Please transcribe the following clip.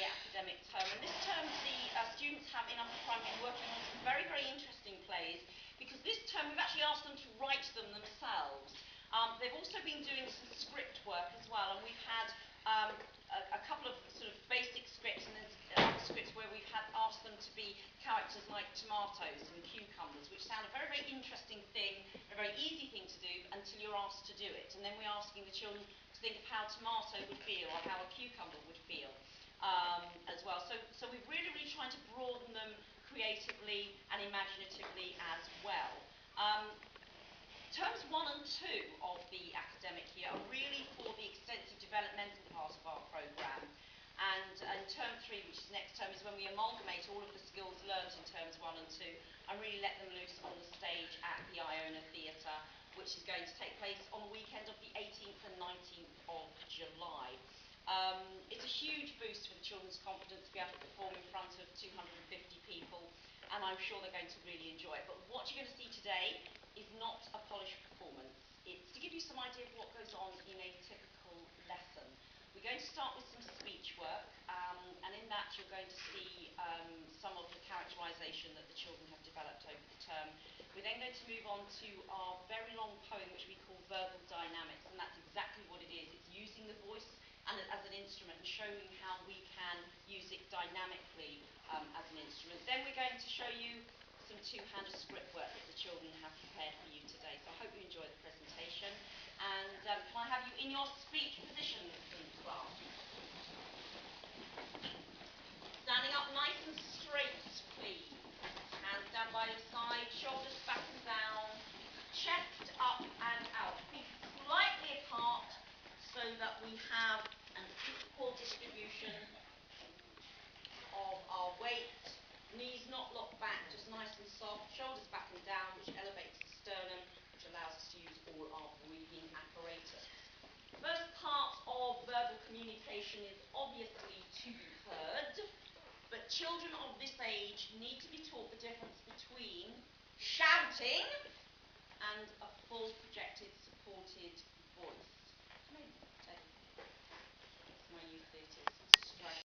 academic term. And this term the students have in upper primary been working on some very, very interesting plays, because this term we've actually asked them to write them themselves. They've also been doing some script work as well, and we've had a couple of sort of basic scripts, and there's other scripts where we've asked them to be characters like tomatoes and cucumbers, which sound a very, very interesting thing, a very easy thing to do until you're asked to do it. And then we're asking the children to think of how a tomato would feel or how a cucumber would feel as well. So we're really, really trying to broaden them creatively and imaginatively as well. Terms 1 and 2 of the academic year are really for the extensive developmental part of our programme. And term 3, which is next term, is when we amalgamate all of the skills learnt in terms 1 and 2 and really let them loose on the stage at the Iona Theatre, which is going to take place on the weekend of the 18th and 19th of July. It's a huge boost for the children's confidence to be able to perform in front of 250 people, and I'm sure they're going to really enjoy it. But what you're going to see today is not a polished performance. It's to give you some idea of what goes on in a typical lesson. We're going to start with some speech work, and in that you're going to see some of the characterisation that the children have developed over the term. We're then going to move on to our very long poem, which we call Verbal Dynamics, and that's exactly what it is. It's using the voice as an instrument and showing how we can use it dynamically as an instrument. Then we're going to show you some two-handed script work that the children have prepared for you today. So I hope you enjoy the presentation. And can I have you in your speech positions, please, class? Standing up nice and straight, please. Hands down by your side, shoulders back and down, chest up and out, feet slightly apart so that we have an equal distribution of our weight. Knees not locked back, just nice and soft, shoulders back and down, which elevates the sternum, which allows us to use all our breathing apparatus. First part of verbal communication is obviously to be heard, but children of this age need to be taught the difference between shouting and a full projected supported voice.